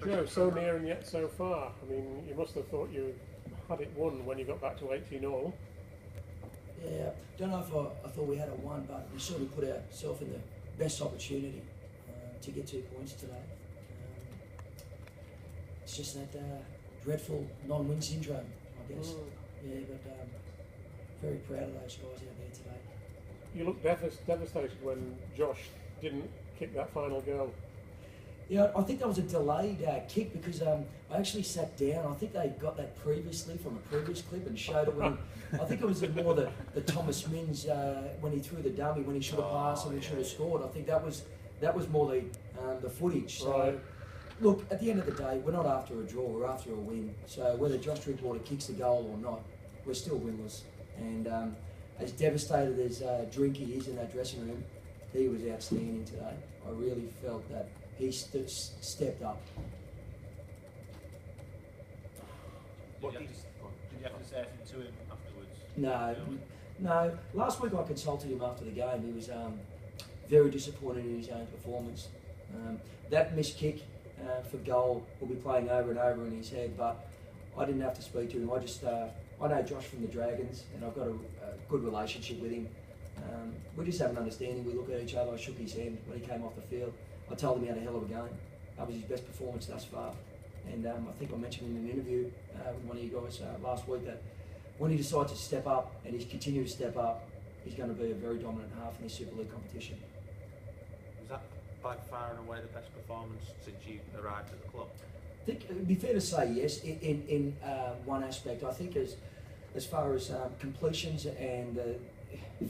Joe, so near and yet so far. I mean, you must have thought you had it won when you got back to 18-all. Yeah, don't know if I thought we had a one, but we certainly put ourselves in the best opportunity to get 2 points today. It's just that dreadful non-win syndrome, I guess. Yeah, but very proud of those guys out there today. You looked devastated when Josh didn't kick that final goal. Yeah, I think that was a delayed kick because I actually sat down. I think they got that previously from a previous clip and showed it when I think it was more the Thomas Mins when he threw the dummy when he should have passed and he should have scored. I think that was more the footage. So right. Look, at the end of the day, we're not after a draw, we're after a win. So whether Josh Drinkwater kicks the goal or not, we're still winless. And as devastated as Drinky is in that dressing room, he was outstanding today. I really felt that he stepped up. Did you have to say anything to him afterwards? No. Last week I consulted him after the game. He was very disappointed in his own performance. That missed kick for goal will be playing over and over in his head, but I didn't have to speak to him. I know Josh from the Dragons, and I've got a good relationship with him. We just have an understanding. We look at each other. I shook his hand when he came off the field. I told him he had a hell of a game. That was his best performance thus far. And I think I mentioned in an interview with one of you guys last week that when he decides to step up and he's continued to step up, he's going to be a very dominant half in this Super League competition. Was that by far and away the best performance since you arrived at the club? I think it would be fair to say yes in one aspect. I think as far as completions and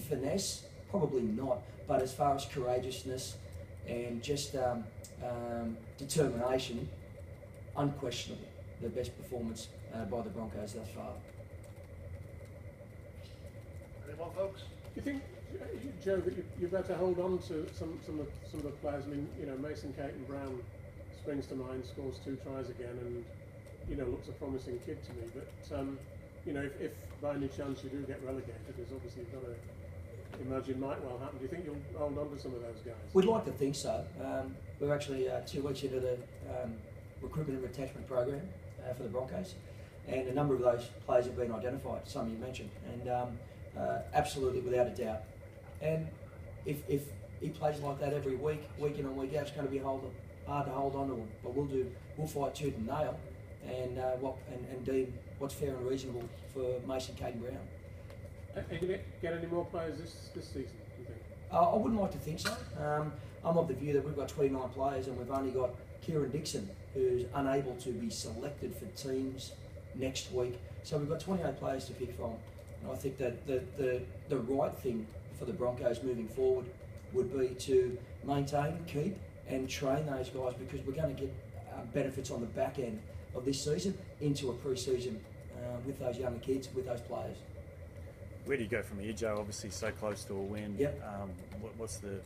finesse, probably not. But as far as courageousness and just determination, unquestionably the best performance by the Broncos thus far. Anyone, folks? Do you think, Joe, that you better hold on to some of the players? I mean, Mason Caton Brown springs to mind, scores 2 tries again, and looks a promising kid to me. But if by any chance you do get relegated, there's obviously you've got to imagine might well happen. Do you think you'll hold on to some of those guys? We'd like to think so. We're actually 2 weeks into the recruitment and attachment program for the Broncos, and a number of those players have been identified. Some you mentioned, and absolutely without a doubt. And if he plays like that every week in and week out, it's going to be hard to hold on to him. But we'll fight tooth and nail, and deem what's fair and reasonable for Mason Caton Brown. Are you going to get any more players this season, do you think? I wouldn't like to think so. I'm of the view that we've got 29 players and we've only got Kieran Dixon, who's unable to be selected for teams next week. So we've got 28 players to pick from. And I think that the right thing for the Broncos moving forward would be to maintain, keep and train those guys, because we're going to get benefits on the back end of this season into a pre-season with those younger kids, with those players. Where do you go from here, Joe? Obviously so close to a win. Yep. What's the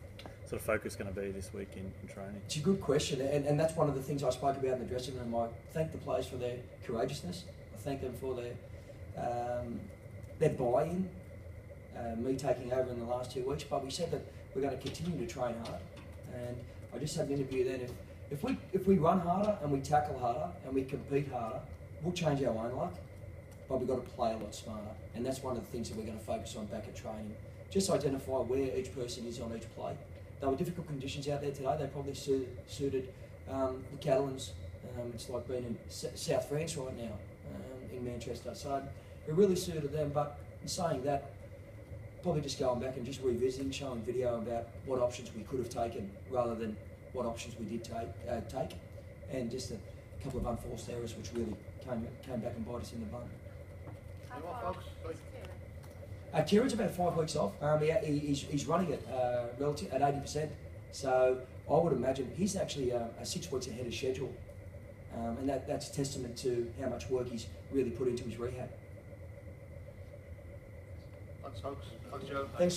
sort of focus going to be this week in training? It's a good question, and that's one of the things I spoke about in the dressing room. I thank the players for their courageousness. I thank them for their buy-in, me taking over in the last 2 weeks. But we said that we're going to continue to train hard, and I just had an interview then. If we run harder and we tackle harder and we compete harder, we'll change our own luck. But we've got to play a lot smarter, and that's one of the things that we're going to focus on back at training. Just identify where each person is on each play. There were difficult conditions out there today. They probably suited the Catalans. It's like being in South France right now, in Manchester. So it really suited them. But in saying that, probably just going back and just revisiting, showing video about what options we could have taken rather than what options we did take, and just a couple of unforced errors which really came back and bite us in the bum. Anyone, folks? Kieran's about 5 weeks off. He's running it relative at 80%. So I would imagine he's actually 6 weeks ahead of schedule, and that's testament to how much work he's really put into his rehab. Thanks, folks. Thanks, Joe. Thanks.